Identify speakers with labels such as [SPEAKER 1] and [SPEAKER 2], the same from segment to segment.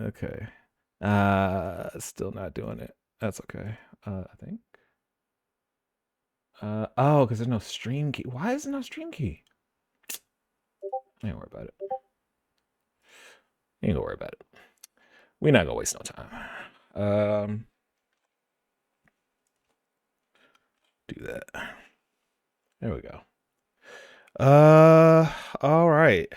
[SPEAKER 1] Okay. Still not doing it. That's okay. I think. Oh, because there's no stream key. Why is there no stream key? I ain't worry about it. Ain't gonna worry about it. We're not gonna waste no time. Um, do that. There we go. All right.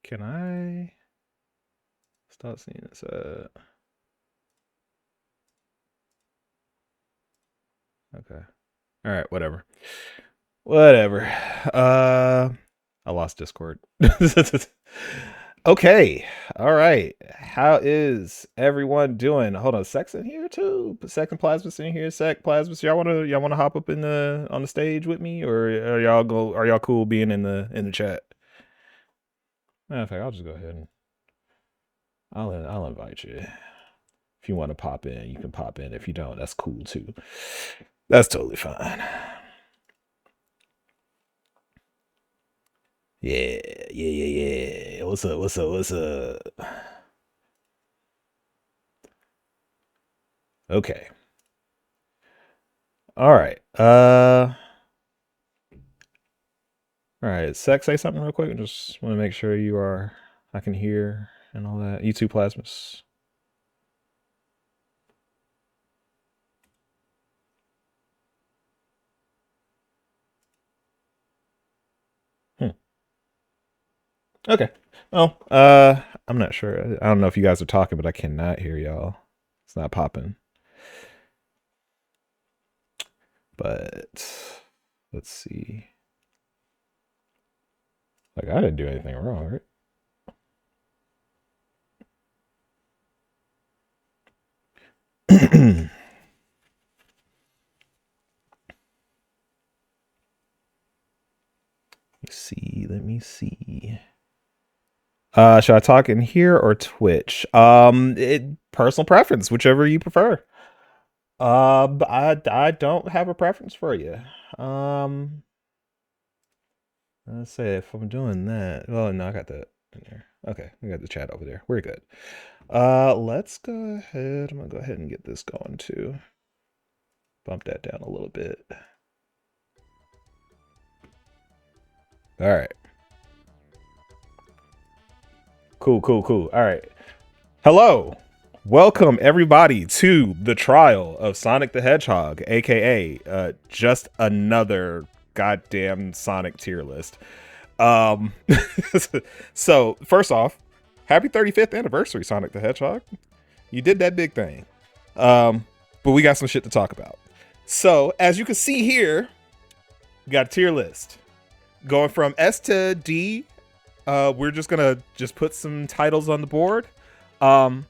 [SPEAKER 1] Can I start seeing this? Okay. All right. Whatever. Whatever. I lost Discord. Okay. All right. How is everyone doing? Hold on. Sex in here too. Sex and Plasmus in here. Sec Plasmus. Y'all wanna hop up in the on the stage with me, or are y'all cool being in the chat? Matter of fact, I'll just go ahead and I'll invite you. If you want to pop in, you can pop in. If you don't, that's cool too. That's totally fine. Yeah, yeah. What's up? What's up? What's up? Okay. All right. All right. Sex, say something real quick. I just want to make sure you are. I can hear and all that. You two plasmas. Hmm. Okay. Well, I'm not sure. I don't know if you guys are talking, but I cannot hear y'all. It's not popping. But let's see. Like I didn't do anything wrong, right? Let me see. Let me see. Should I talk in here or Twitch? Personal preference, whichever you prefer. I don't have a preference for you. Um, let's say if I'm doing that. Well, no, I got that in there. Okay, we got the chat over there. We're good. Let's go ahead. I'm gonna go ahead and get this going too. Bump that down a little bit. All right. Cool. All right. Hello. Welcome everybody to the trial of Sonic the Hedgehog, aka just another goddamn Sonic tier list. Um so first off, happy 35th anniversary, Sonic the Hedgehog. You did that big thing. But we got some shit to talk about. So as you can see here, we got a tier list. Going from S to D. We're just gonna put some titles on the board. Um,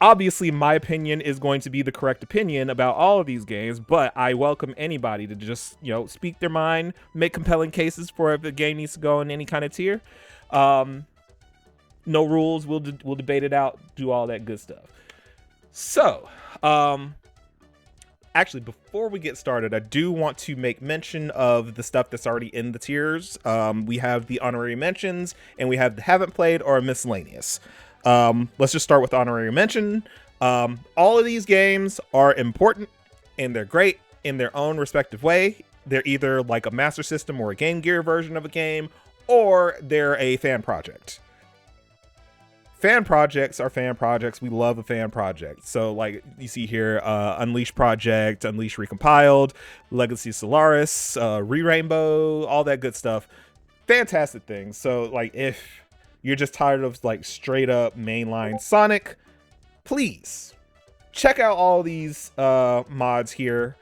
[SPEAKER 1] Obviously, my opinion is going to be the correct opinion about all of these games, but I welcome anybody to just speak their mind, make compelling cases for if a game needs to go in any kind of tier. No rules. We'll debate it out, do all that good stuff. So, actually, before we get started, I do want to make mention of the stuff that's already in the tiers. We have the honorary mentions, and we have the haven't played or miscellaneous. Let's just start with honorary mention. All of these games are important, and they're great in their own respective way. They're either like a Master System or a Game Gear version of a game, or they're a fan project. Fan projects are fan projects. We love a fan project. So like you see here, Unleash Project, Unleash Recompiled, Legacy Solaris, Re-Rainbow, all that good stuff. Fantastic things. So like if you're just tired of like straight up mainline Sonic, please check out all these mods here,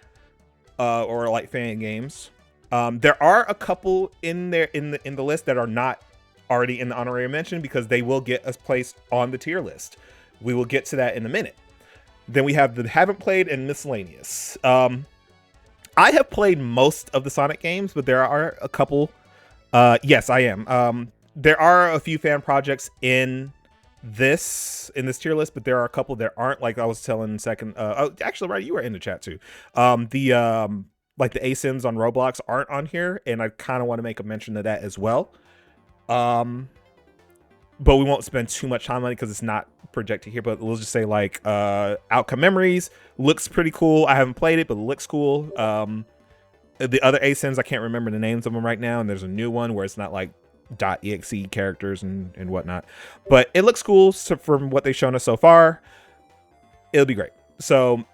[SPEAKER 1] or like fan games. There are a couple in there in the list that are not already in the honorary mention because they will get us placed on the tier list. We will get to that in a minute. Then we have the haven't played and miscellaneous. I have played most of the Sonic games, but there are a couple. Yes, I am. There are a few fan projects in this tier list, but there are a couple that aren't. Like I was telling second. Oh, actually, right, you were in the chat too. Like the ASIMs on Roblox aren't on here, and I kind of want to make a mention of that as well. Um, but we won't spend too much time on it because it's not projected here. But we'll just say like Outcome Memories looks pretty cool. I haven't played it, but it looks cool. The other ASINs, I can't remember the names of them right now, and there's a new one where it's not like .exe characters and whatnot, but it looks cool. So from what they've shown us so far, it'll be great. So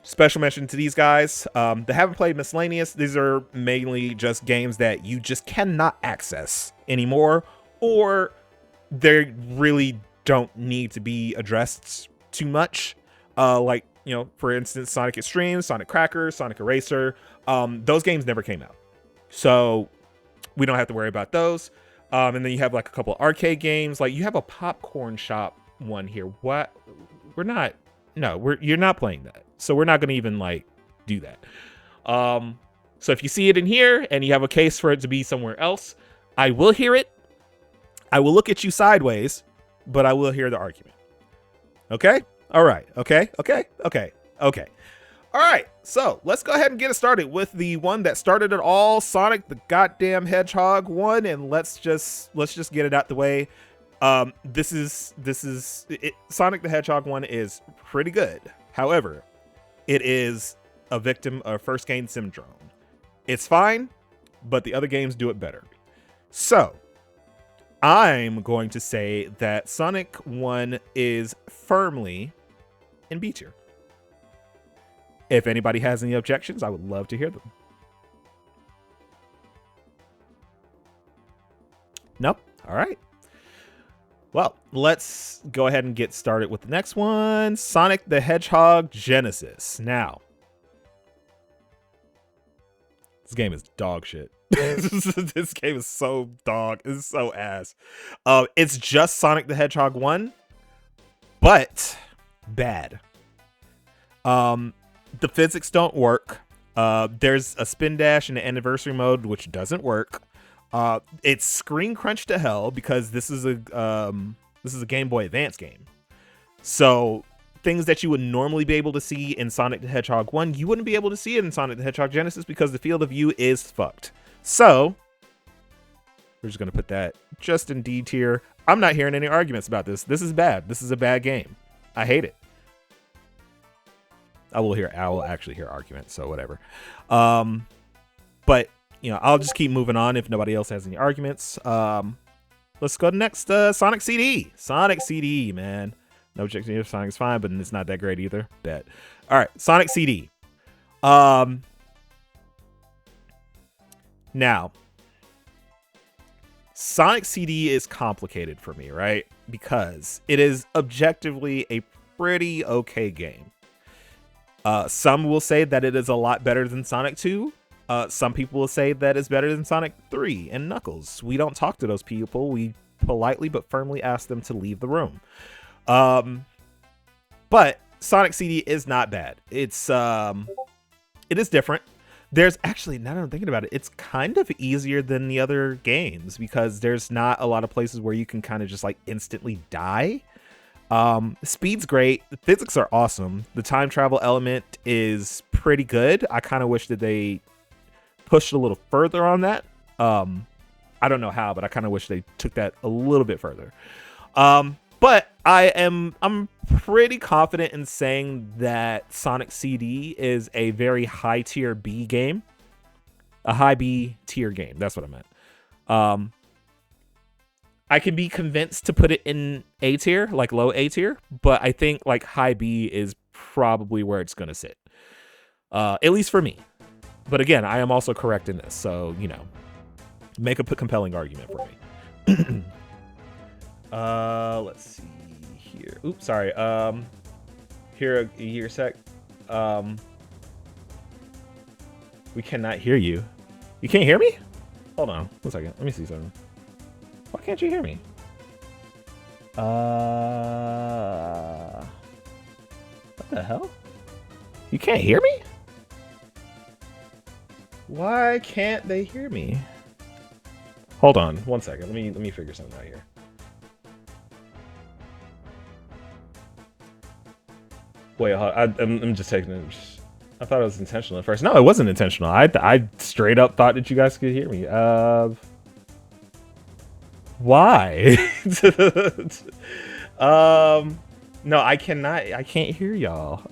[SPEAKER 1] special mention to these guys. They haven't played Miscellaneous. These are mainly just games that you just cannot access anymore, or they really don't need to be addressed too much. Like, you know, for instance, Sonic Extreme, Sonic Cracker, Sonic Eraser. Those games never came out, so we don't have to worry about those. And then you have like a couple of arcade games. Like you have a Popcorn Shop one here. What? You're not playing that. So we're not going to even like do that. So if you see it in here and you have a case for it to be somewhere else, I will hear it. I will look at you sideways, but I will hear the argument. Okay? All right. Okay. All right. So let's go ahead and get it started with the one that started it all, Sonic the goddamn Hedgehog one, and let's just get it out the way. This is it. Sonic the Hedgehog one is pretty good. However, it is a victim of first game syndrome. It's fine, but the other games do it better. So I'm going to say that Sonic 1 is firmly in B tier. If anybody has any objections, I would love to hear them. Nope. All right. Well, let's go ahead and get started with the next one. Sonic the Hedgehog Genesis. Now, this game is dog shit. This game is so dog. It's so ass. It's just Sonic the Hedgehog 1, but bad. The physics don't work. There's a spin dash in the anniversary mode, which doesn't work. It's screen crunch to hell because this is a Game Boy Advance game. So things that you would normally be able to see in Sonic the Hedgehog 1, you wouldn't be able to see it in Sonic the Hedgehog Genesis because the field of view is fucked. So we're just gonna put that just in D tier. I'm not hearing any arguments about this. This is bad. This is a bad game. I hate it. I will actually hear arguments, so whatever. But you know, I'll just keep moving on if nobody else has any arguments. Let's go to next. Sonic CD. Sonic CD, man. No objection here. Sonic's fine, but it's not that great either. Bet. All right, Sonic CD. Now, Sonic CD is complicated for me, right? Because it is objectively a pretty okay game. Some will say that it is a lot better than Sonic 2. Some people will say that it's better than Sonic 3 and Knuckles. We don't talk to those people. We politely but firmly ask them to leave the room. But Sonic CD is not bad. It is different. There's actually, now that I'm thinking about it, it's kind of easier than the other games because there's not a lot of places where you can kind of just like instantly die. Speed's great. The physics are awesome. The time travel element is pretty good. I kind of wish that they pushed a little further on that. I don't know how, but I kind of wish they took that a little bit further. But I'm pretty confident in saying that Sonic CD is a very high tier B game. A high B tier game. That's what I meant. I can be convinced to put it in A tier, like low A tier, but I think like high B is probably where it's going to sit. At least for me. But again, I am also correct in this. So, you know, make a compelling argument for me. Let's see here. Oops, sorry. Here a sec. We cannot hear you. You can't hear me? Hold on. 1 second. Let me see something. Why can't you hear me? What the hell? You can't hear me? Why can't they hear me? Hold on 1 second. Let me figure something out here. Wait, I'm just taking it. I thought it was intentional at first. No, it wasn't intentional. I straight up thought that you guys could hear me. Why? No, I cannot. I can't hear y'all.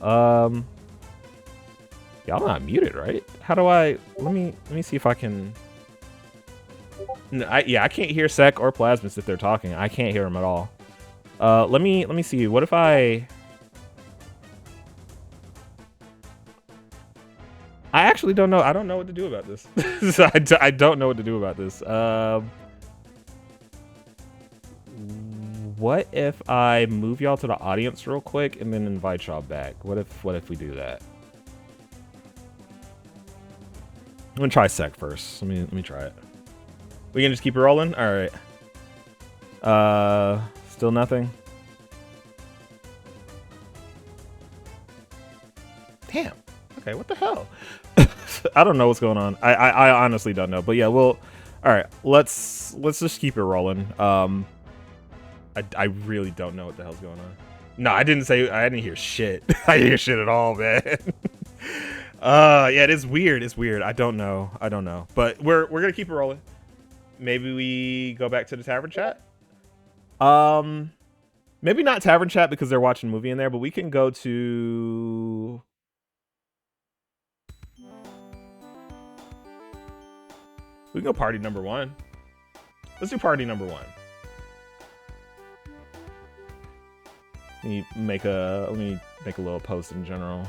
[SPEAKER 1] Y'all not muted, right? How do I? Let me see if I can. No, I can't hear Sec or Plasmus if they're talking. I can't hear them at all. Let me see. What if I actually don't know. I don't know what to do about this. I don't know what to do about this. What if I move y'all to the audience real quick and then invite y'all back? What if we do that? I'm gonna try Sec first. Let me try it. We can just keep it rolling? Alright. Still nothing? Damn. Okay, what the hell? I don't know what's going on. I honestly don't know. But yeah, we'll alright, let's just keep it rolling. I really don't know what the hell's going on. No, I didn't hear shit. I didn't hear shit at all, man. Yeah, it is weird. It's weird. I don't know. But we're gonna keep it rolling. Maybe we go back to the tavern chat. Maybe not tavern chat because they're watching a movie in there, but we can go to. We can go party number 1. Let's do party number 1. Let me make a little post in general.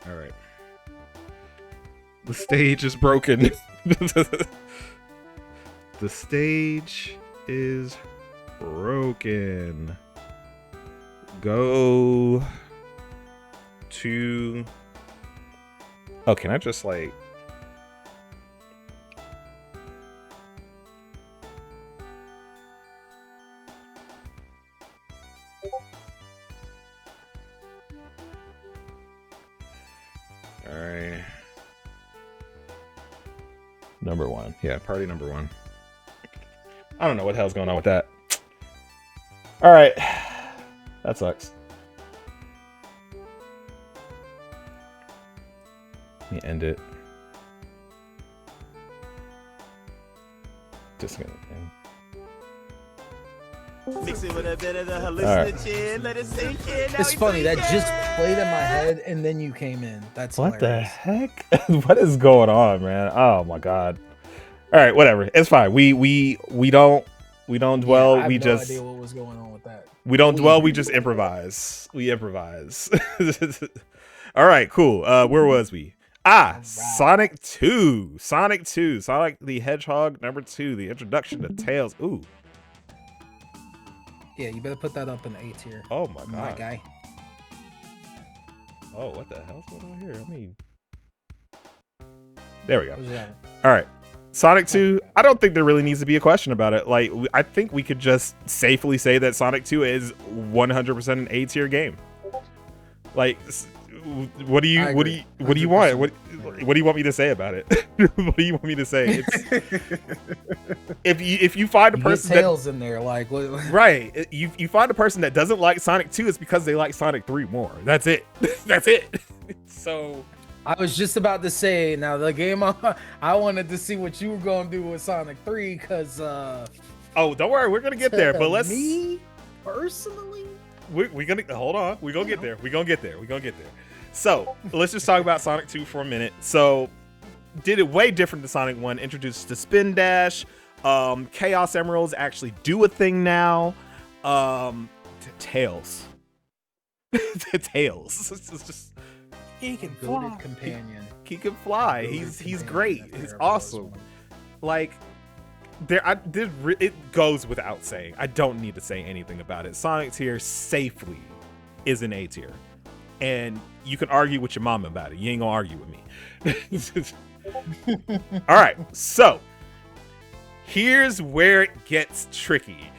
[SPEAKER 1] All right. The stage is broken. The stage is broken. Go to. Oh, can I just like. All right. Number 1. Yeah, party number 1. I don't know what the hell's going on with that. All right. That sucks. Let me end it. Just gonna end.
[SPEAKER 2] Mix it with a bit of the hallucinogen. Let it sink in.
[SPEAKER 3] It's funny that just played in my head and then you came in. That's
[SPEAKER 1] what
[SPEAKER 3] hilarious.
[SPEAKER 1] the heck? What is going on, man? Oh my god. All right, whatever. It's fine. We don't dwell.
[SPEAKER 3] I have
[SPEAKER 1] we
[SPEAKER 3] no
[SPEAKER 1] just
[SPEAKER 3] idea what was going on with that.
[SPEAKER 1] we don't dwell. We just improvise. We improvise. All right, cool. Where was we?
[SPEAKER 3] Right.
[SPEAKER 1] Sonic 2. Sonic the Hedgehog number 2. The introduction to Tails. Ooh.
[SPEAKER 3] Yeah, you better put that up in A tier.
[SPEAKER 1] Oh my
[SPEAKER 3] My
[SPEAKER 1] god.
[SPEAKER 3] guy.
[SPEAKER 1] Oh, what the hell's going on here? I mean, there we go.
[SPEAKER 3] What's that?
[SPEAKER 1] All right. Sonic 2, I don't think there really needs to be a question about it. Like, I think we could just safely say that Sonic 2 is 100% an A tier game. Like, what do you want? What do you want me to say about it? What do you want me to say? It's, if you find a person
[SPEAKER 3] Tails in there, like what?
[SPEAKER 1] Right, you find a person that doesn't like Sonic 2, it's because they like Sonic 3 more. That's it. That's it. So.
[SPEAKER 3] I was just about to say, now the game I wanted to see what you were gonna do with Sonic 3, because
[SPEAKER 1] oh, don't worry, we're gonna get there. But let's
[SPEAKER 3] me personally,
[SPEAKER 1] we're gonna hold on. We're gonna get there. We're gonna get there. So let's just talk about Sonic 2 for a minute. So did it way different than Sonic 1. Introduced the spin dash. Chaos Emeralds actually do a thing now. Tails. Tails. It's just. He can fly.
[SPEAKER 3] companion.
[SPEAKER 1] He can fly. He's great. He's awesome. Like it goes without saying. I don't need to say anything about it. Sonic tier safely is an A tier, and you can argue with your mama about it. You ain't gonna argue with me. All right, so here's where it gets tricky.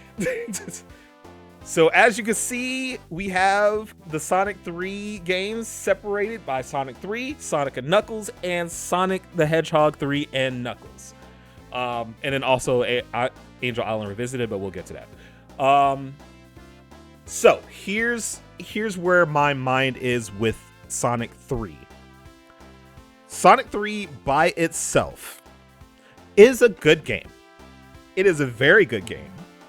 [SPEAKER 1] So as you can see, we have the Sonic 3 games separated by Sonic 3, Sonic and Knuckles, and Sonic the Hedgehog 3 and Knuckles. And then also Angel Island Revisited, but we'll get to that. So here's where my mind is with Sonic 3. Sonic 3 by itself is a good game. It is a very good game.